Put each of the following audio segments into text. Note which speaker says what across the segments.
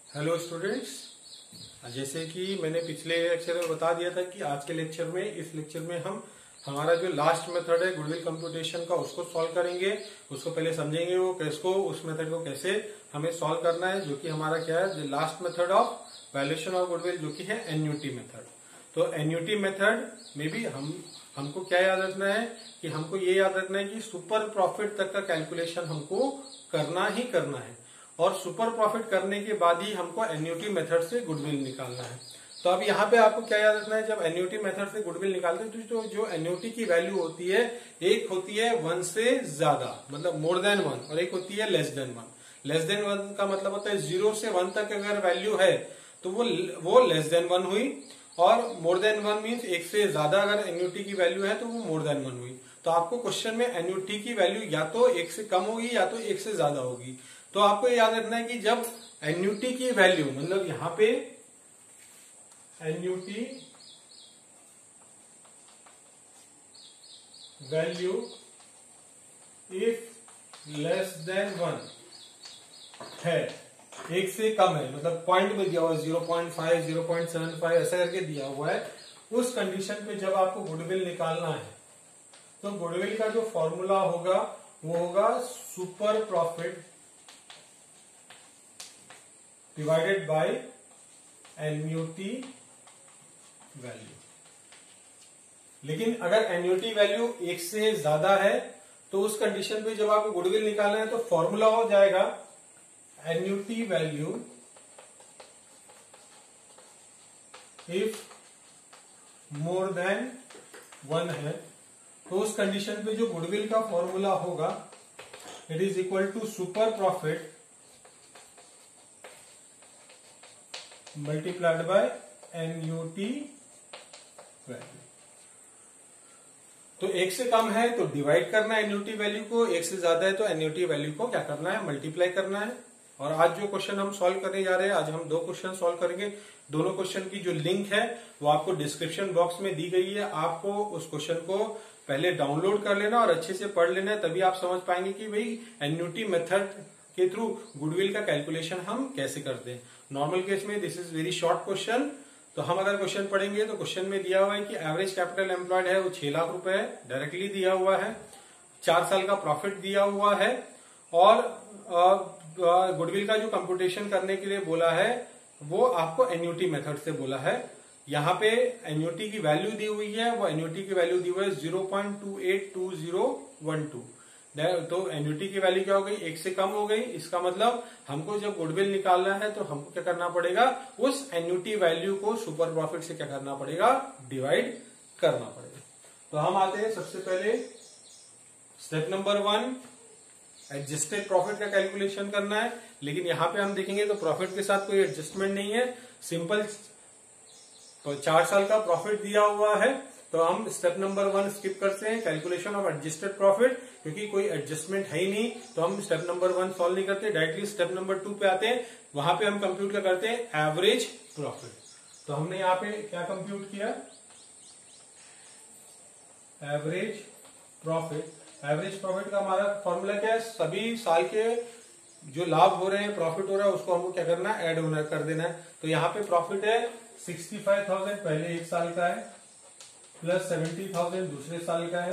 Speaker 1: Hello students, जैसे कि मैंने पिछले लेक्चर में बता दिया था कि आज के लेक्चर में इस लेक्चर में हम हमारा जो लास्ट मेथड है गुडविल कंप्यूटेशन का उसको सॉल्व करेंगे। उसको पहले समझेंगे वो किसको उस मेथड को कैसे हमें सॉल्व करना है, जो कि हमारा क्या है last method of valuation of goodwill, जो कि है एनयूटी मेथड। तो एनयूटी मेथड में भी हमको क्या याद रखना है कि हमको ये याद रखना है कि सुपर प्रॉफिट तक का कैलकुलेशन हमको करना ही करना है, और सुपर प्रॉफिट करने के बाद ही हमको एन्युटी मेथड से गुडविल निकालना है। तो अब यहाँ पे आपको क्या याद रखना है, जब एन्युटी मेथड से गुडविल निकालते हैं तो जो एन्युटी की वैल्यू होती है, एक होती है 1 से ज्यादा मतलब मोर देन 1, और एक होती है लेस देन 1। लेस देन 1 का मतलब होता है 0 से 1 तक अगर वैल्यू है तो वो लेस देन 1 हुई, और मोर देन 1 मीन्स एक से ज्यादा अगर एन्युटी की वैल्यू है तो वो मोर देन 1 हुई। तो आपको क्वेश्चन में एन्युटी की वैल्यू या तो 1 से कम होगी या तो 1 से ज्यादा होगी। तो आपको याद रखना है कि जब एन्युटी की वैल्यू मतलब यहां पे annuity value if less than 1 है, 1 से कम है, मतलब पॉइंट में दिया हुआ 0.5 0.75 ऐसा करके दिया हुआ है, उस कंडीशन पे जब आपको गुडविल निकालना है तो गुडविल का जो फॉर्मूला होगा वो होगा super profit divided by annuity value. लेकिन अगर एन्युटी वैल्यू 1 से ज्यादा है तो उस कंडीशन पे जब आपको गुडविल निकालना है तो फॉर्मूला हो जाएगा annuity value if more than 1 है, तो उस कंडीशन पे जो गुडविल का फॉर्मूला होगा it is equal to super profit multiplied by annuity value. तो 1 से कम है तो डिवाइड करना है एन्युटी वैल्यू को, 1 से ज्यादा है तो एन्युटी वैल्यू को क्या करना है, मल्टीप्लाई करना है। और आज जो क्वेश्चन हम सॉल्व करने जा रहे हैं, आज हम 2 क्वेश्चन सॉल्व करेंगे। दोनों क्वेश्चन की जो लिंक है वो आपको डिस्क्रिप्शन बॉक्स में दी गई है। आपको उस क्वेश्चन को पहले डाउनलोड कर लेना और अच्छे से पढ़ लेना है, तभी आप समझ पाएंगे कि भाई एन्युटी मेथड के थ्रू गुडविल का कैलकुलेशन हम कैसे करते हैं। नॉर्मल केस में this is very short question. तो हम अगर क्वेश्चन पढ़ेंगे तो क्वेश्चन में दिया हुआ है कि एवरेज कैपिटल एम्प्लॉयड है वो 6 लाख रुपए है, डायरेक्टली दिया हुआ है, 4 साल का प्रॉफिट दिया हुआ है, और गुडविल का जो कंप्यूटेशन करने के लिए बोला है वो आपको एन्युटी मेथड से बोला है। यहाँ पे एन्युटी की वैल्यू दी हुई है, वो एन्युटी की वैल्यू दी हुई है 0.282012। तो एन्युटी की वैल्यू क्या हो गई, 1 से कम हो गई। इसका मतलब हमको जब गुडविल निकालना है तो हमको क्या करना पड़ेगा, उस एन्युटी वैल्यू को सुपर प्रॉफिट से क्या करना पड़ेगा, डिवाइड करना पड़ेगा। तो हम आते हैं सबसे पहले स्टेप नंबर 1, एडजस्टेड प्रॉफिट का कैलकुलेशन करना है। लेकिन यहां पे हम देखेंगे तो प्रॉफिट के साथ कोई एडजस्टमेंट नहीं है, सिंपल 4 साल का प्रॉफिट दिया हुआ है। तो हम स्टेप नंबर 1 स्किप करते हैं, कैलकुलेशन ऑफ एडजस्टेड प्रॉफिट, क्योंकि कोई एडजस्टमेंट है ही नहीं। तो हम स्टेप नंबर 1 सॉल्व नहीं करते, डायरेक्टली स्टेप नंबर 2 पे आते हैं। वहां पे हम कंप्यूट क्या करते हैं, एवरेज प्रॉफिट। तो हमने यहाँ पे क्या कंप्यूट किया, एवरेज प्रॉफिट। एवरेज प्रॉफिट का हमारा फॉर्मूला क्या है, सभी साल के जो लाभ हो रहे हैं, प्रॉफिट हो रहा है, उसको हमको क्या करना है, ऐड होना कर देना है। तो यहाँ पे प्रॉफिट है 65,000 पहले 1 साल का है, प्लस 70,000 दूसरे साल का है,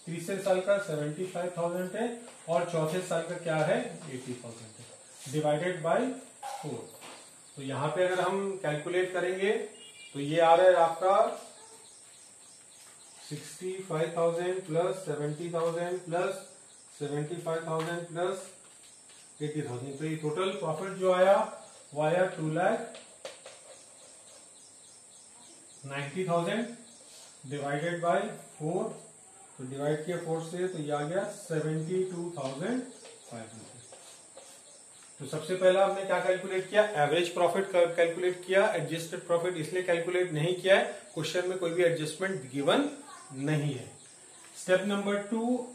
Speaker 1: तीसरे साल का 75,000 है, और चौथे साल का क्या है, 80,000 है, डिवाइडेड बाय 4। तो यहाँ पे अगर हम कैलकुलेट करेंगे तो ये आ रहा है आपका 65,000 प्लस 70,000 प्लस 75,000 प्लस 80,000। तो ये टोटल प्रॉफिट जो आया वो आया 2,90,000 डिवाइडेड बाय 4। तो डिवाइड किया 4 से तो ये आ गया 72,500। तो सबसे पहला हमने क्या कैलकुलेट किया, एवरेज प्रॉफिट कैलकुलेट किया। एडजस्टेड प्रॉफिट इसलिए कैलकुलेट नहीं किया है, क्वेश्चन में कोई भी एडजस्टमेंट गिवन नहीं है। स्टेप नंबर 2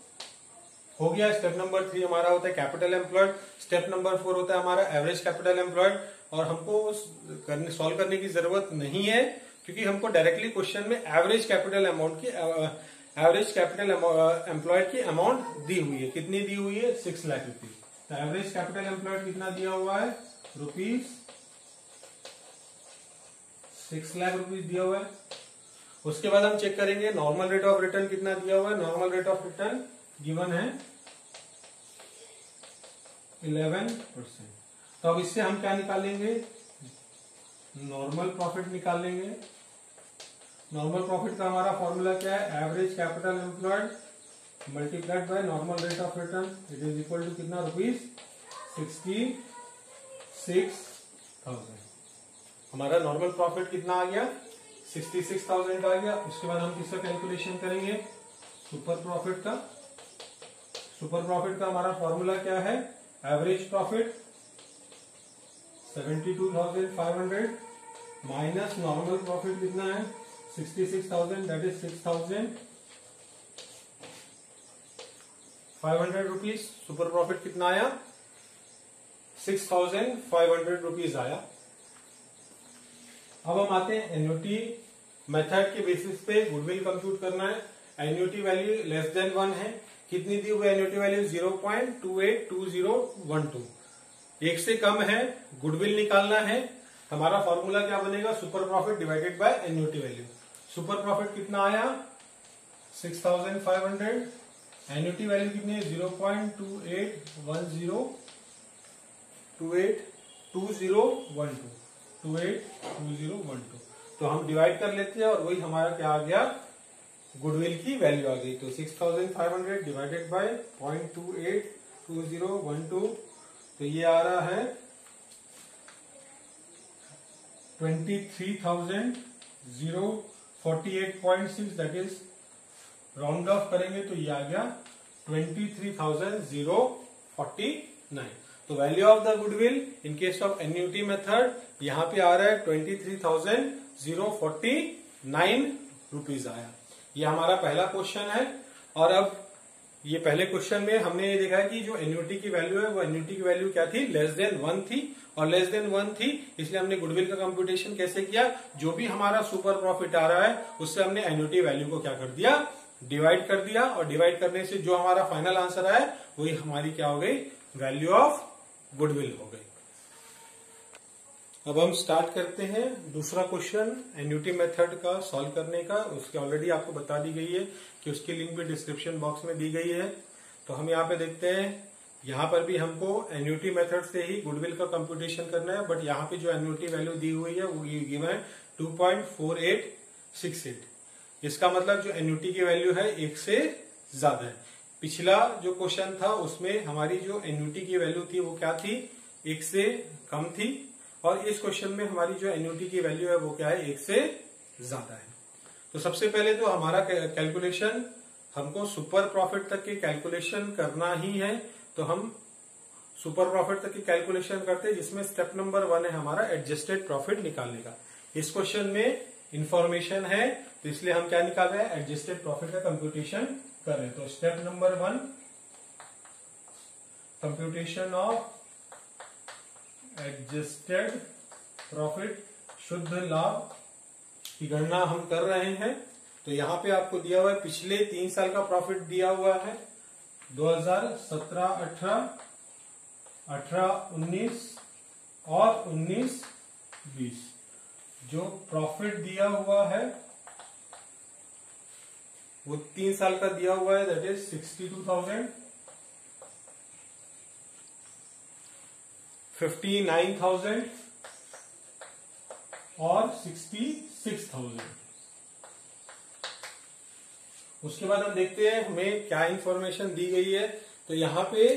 Speaker 1: हो गया। स्टेप नंबर 3 हमारा होता है कैपिटल एम्प्लॉयड। स्टेप नंबर 4 होता है हमारा एवरेज कैपिटल एम्प्लॉयड, और हमको सॉल्व करने की जरूरत नहीं है, क्योंकि हमको डायरेक्टली क्वेश्चन में एवरेज कैपिटल एम्प्लॉयड की अमाउंट दी हुई है। कितनी दी हुई है, 6 लाख रुपीज। तो एवरेज कैपिटल एम्प्लॉयड कितना दिया हुआ है, ₹6 6 लाख रुपीज दिया हुआ है। उसके बाद हम चेक करेंगे नॉर्मल रेट ऑफ रिटर्न कितना दिया हुआ है। Normal rate of return given है 11%। तो अब इससे हम क्या निकालेंगे, नॉर्मल प्रॉफिट निकालेंगे। नॉर्मल प्रॉफिट का हमारा फॉर्मूला क्या है, average capital employed multiplied by normal rate of return, it is equal to कितना, रुपीज 66,000। हमारा नॉर्मल प्रॉफिट कितना आ गया, 66,000 आ गया। उसके बाद हम किसका कैलकुलेशन करेंगे, सुपर प्रॉफिट का। सुपर प्रॉफिट का हमारा फॉर्मूला क्या है, average profit 72,500 minus normal profit कितना है 66,000, that is 6,500 rupees. Super profit कितना आया, 6,500 रुपीज आया। अब हम आते हैं एन्युटी मेथड के बेसिस पे गुडविल कंप्यूट करना है। एन्युटी वैल्यू लेस देन 1 है, कितनी दी हुई एन्युटी वैल्यू 0.282012। एक से कम है, गुडविल निकालना है। हमारा फॉर्मूला क्या बनेगा, super profit divided by annuity value. Super profit कितना आया 6,500, एन्युटी वैल्यू कितनी है 0.282012। तो हम डिवाइड कर लेते हैं और वही हमारा क्या आ गया, गुडविल की वैल्यू आ गई। तो 6,500 डिवाइडेड बाय 0.282012, तो ये आ रहा है 23,048.6, दैट इज राउंड ऑफ करेंगे तो ये आ गया 23,049। तो value of the goodwill in case of annuity method यहां पे आ रहा है 23,049 रुपीज आया। ये हमारा पहला क्वेश्चन है। और अब ये पहले क्वेश्चन में हमने ये देखा कि जो एन्युटी की वैल्यू है वो एन्युटी की वैल्यू क्या थी, लेस देन 1 थी, और लेस देन 1 थी इसलिए हमने गुडविल का कंप्यूटेशन कैसे किया, जो भी हमारा सुपर प्रॉफिट आ रहा है उससे हमने एन्युटी वैल्यू को क्या कर दिया, डिवाइड कर दिया। और डिवाइड करने से जो हमारा फाइनल आंसर आया वही हमारी क्या हो गई, वैल्यू ऑफ गुडविल हो गई। अब हम स्टार्ट करते हैं दूसरा क्वेश्चन एन्युटी मेथड का सॉल्व करने का। उसकी ऑलरेडी आपको बता दी गई है कि उसकी लिंक भी डिस्क्रिप्शन बॉक्स में दी गई है। तो हम यहाँ पे देखते हैं, यहाँ पर भी हमको एन्युटी मेथड से ही गुडविल का कंप्यूटेशन करना है, बट यहाँ पे जो एन्युटी वैल्यू दी हुई है वो गिवन है 2.4868। इसका मतलब जो एन्युटी की वैल्यू है 1 से ज्यादा है। पिछला जो क्वेश्चन था उसमें हमारी जो एन्युटी की वैल्यू थी वो क्या थी, 1 से कम थी, और इस क्वेश्चन में हमारी जो एन्युटी की वैल्यू है वो क्या है, 1 से ज्यादा है। तो सबसे पहले तो हमारा कैलकुलेशन, हमको सुपर प्रॉफिट तक की कैलकुलेशन करना ही है। तो हम सुपर प्रॉफिट तक की कैलकुलेशन करते हैं, जिसमें स्टेप नंबर 1 है हमारा एडजस्टेड प्रॉफिट निकालने का। इस क्वेश्चन में इंफॉर्मेशन है तो इसलिए हम क्या निकाल रहे हैं, एडजस्टेड प्रॉफिट का कंप्यूटेशन कर रहे हैं। तो step number 1 computation of adjusted profit, शुद्ध लाभ की गणना हम कर रहे हैं। तो यहां पे आपको दिया हुआ है पिछले 3 साल का प्रॉफिट दिया हुआ है, 2017-18, 18-19 और 19-20। जो प्रॉफिट दिया हुआ है वो 3 साल का दिया हुआ है, दैट इज 62,000, 59,000 और 66,000। उसके बाद हम देखते हैं हमें क्या इंफॉर्मेशन दी गई है। तो यहाँ पे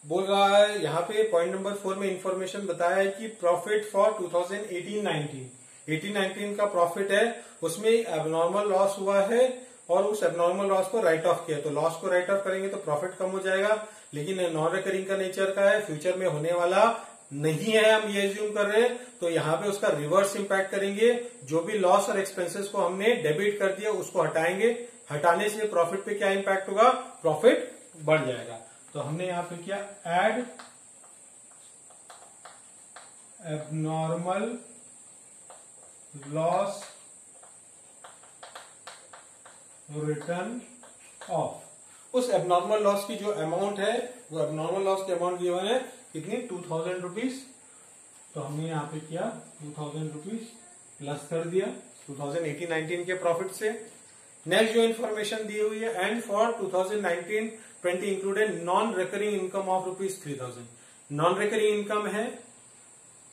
Speaker 1: बोल रहा है, यहाँ पे पॉइंट नंबर 4 में इंफॉर्मेशन बताया है कि प्रॉफिट फॉर 2018-19 का प्रॉफिट है, उसमें एबनॉर्मल लॉस हुआ है और उस एबनॉर्मल लॉस को राइट ऑफ किया। तो लॉस को राइट ऑफ करेंगे तो प्रॉफिट कम हो जाएगा, लेकिन नॉन रिकरिंग का नेचर का है, फ्यूचर में होने वाला नहीं है, हम ये एज्यूम कर रहे हैं। तो यहाँ पे उसका रिवर्स इंपैक्ट करेंगे। जो भी लॉस और एक्सपेंसेस को हमने डेबिट कर दिया उसको हटाएंगे, हटाने से प्रॉफिट पे क्या इंपैक्ट होगा, प्रॉफिट बढ़ जाएगा। तो हमने यहाँ पे किया add abnormal loss return of, उस एबनॉर्मल लॉस की जो अमाउंट है वो एबनॉर्मल लॉस की अमाउंट गिवन है कितनी, 2,000 रुपीज। तो हमने यहाँ पे किया 2,000 रुपीज प्लस कर दिया 2018-19 के प्रॉफिट से। नेक्स्ट जो इन्फॉर्मेशन दी हुई है, and for 2019-20 included non recurring income of ₹3000। Non recurring income है,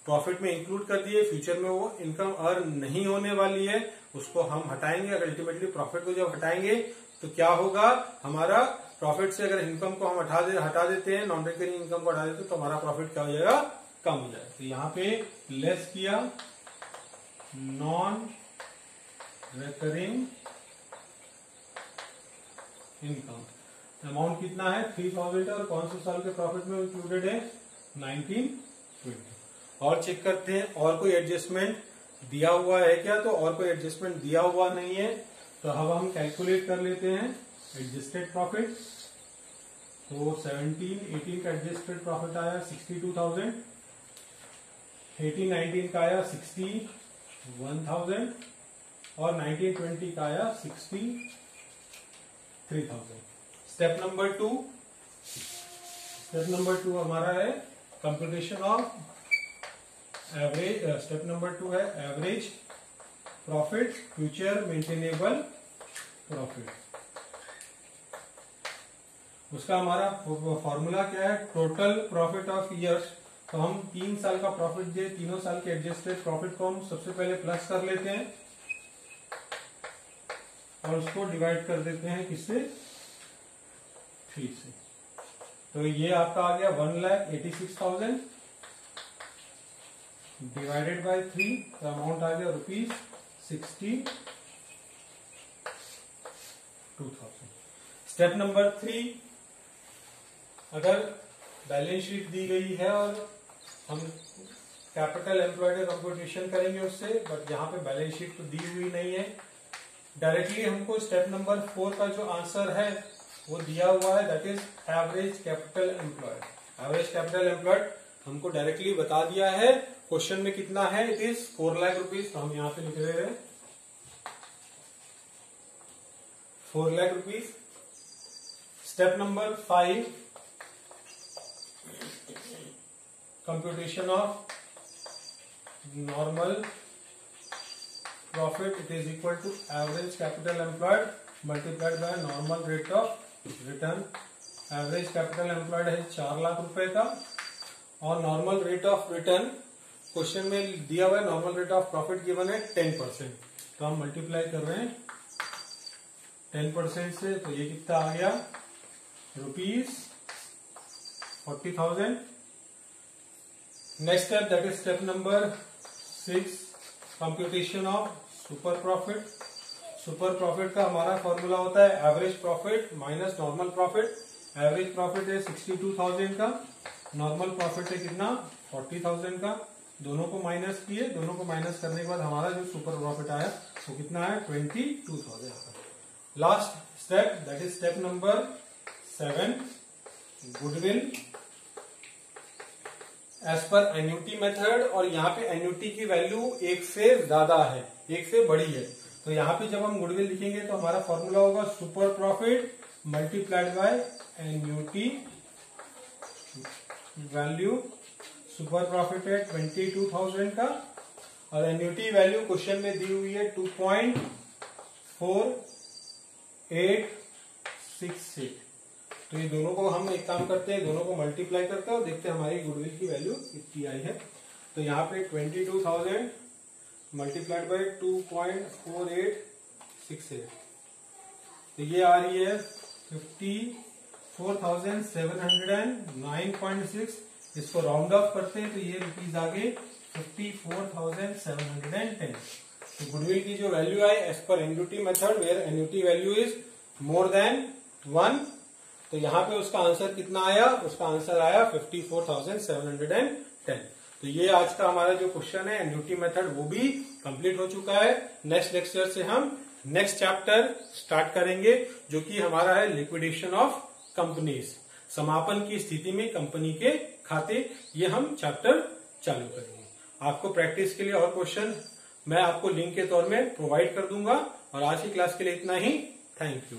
Speaker 1: प्रॉफिट में इंक्लूड कर दिए, फ्यूचर में वो इनकम अर्न नहीं होने वाली है, उसको हम हटाएंगे। अगर अल्टीमेटली प्रॉफिट को जब हटाएंगे तो क्या होगा, हमारा प्रॉफिट से अगर इनकम को हम हटा देते हैं, नॉन रिकरिंग इनकम को हटा देते हैं, तो हमारा प्रॉफिट क्या हो जाएगा, कम हो जाएगा। तो यहाँ पे लेस किया नॉन रिकरिंग इनकम, अमाउंट कितना है 3000 और कौन से साल के प्रॉफिट में इंक्लूडेड है 1920। और चेक करते हैं और कोई एडजस्टमेंट दिया हुआ है क्या, तो और कोई एडजस्टमेंट दिया हुआ नहीं है। तो अब हम कैलकुलेट कर लेते हैं एडजस्टेड प्रॉफिट। तो 17-18 का एडजस्टेड प्रॉफिट आया 62,000, 18-19 का आया 61,000 और 19-20 का आया 63,000। स्टेप नंबर 2 हमारा है computation of average. Step number 2 है average profit future maintainable profit. उसका हमारा फॉर्मूला क्या है, टोटल प्रॉफिट ऑफ ईयर्स। तो हम 3 साल का प्रॉफिट दिए, तीनों साल के एडजस्टेड प्रॉफिट को हम सबसे पहले प्लस कर लेते हैं और उसको डिवाइड कर देते हैं किससे, 3 से। तो ये आपका आ गया 1,86,000 डिवाइडेड बाय 3, तो अमाउंट आ गया ₹62,000। स्टेप नंबर 3, अगर बैलेंस शीट दी गई है और हम कैपिटल एम्प्लॉयड का कंप्यूटेशन करेंगे उससे, बट यहाँ पे बैलेंस शीट तो दी हुई नहीं है, डायरेक्टली हमको स्टेप नंबर 4 का जो आंसर है वो दिया हुआ है, that is average capital employed. Average capital employed हमको डायरेक्टली बता दिया है, क्वेश्चन में कितना है, इट इज 4 लाख रुपीज। तो हम यहां पे लिख रहे हैं 4 lakh rupees. Step number 5, computation of normal profit, it is equal to average capital employed multiplied by normal rate of return. Average capital employed है 4 लाख रुपए का और normal rate of return question में दिया हुआ है, normal rate of profit given है 10%। तो हम मल्टीप्लाई कर रहे हैं 10% से, तो ये कितना आ गया ₹40,000। Next step, that is step number 6, computation of super profit. Super profit का हमारा फॉर्मूला होता है average profit minus normal profit. Average profit है 62,000 का, नॉर्मल प्रॉफिट है कितना 40,000 का, दोनों को माइनस किए, दोनों को माइनस करने के बाद हमारा जो सुपर प्रॉफिट आया वो कितना है 22,000। Last step, that is step number 7, goodwill as per annuity method. और यहाँ पे एन्युटी की वैल्यू 1 से ज्यादा है, 1 से बड़ी है, तो यहाँ पे जब हम गुडविल लिखेंगे तो हमारा फॉर्मूला होगा super profit multiplied by annuity value. Super profit है 22,000 का और एन्युटी वैल्यू क्वेश्चन में दी हुई है 2.4868। तो ये दोनों को हम एक काम करते हैं, दोनों को मल्टीप्लाई करते हैं और देखते हैं हमारी गुडविल की वैल्यू कितनी आई है। तो यहाँ पे 22,000 मल्टीप्लाइड बाय 2.4868, तो ये आ रही है 54,709.6। इसको राउंड ऑफ करते हैं तो ये रुपीज आ गए 54,710। तो गुडविल की जो वैल्यू आई as per annuity method where annuity value is more than 1, तो यहाँ पे उसका आंसर कितना आया, उसका आंसर आया 54,710। तो ये आज का हमारा जो क्वेश्चन है एन्युटी मेथड वो भी कंप्लीट हो चुका है। नेक्स्ट लेक्चर से हम नेक्स्ट चैप्टर स्टार्ट करेंगे जो कि हमारा है लिक्विडेशन ऑफ कंपनीज, समापन की स्थिति में कंपनी के खाते, ये हम चैप्टर चालू करेंगे। आपको प्रैक्टिस के लिए और क्वेश्चन मैं आपको लिंक के तौर में प्रोवाइड कर दूंगा। और आज की क्लास के लिए इतना ही, थैंक यू।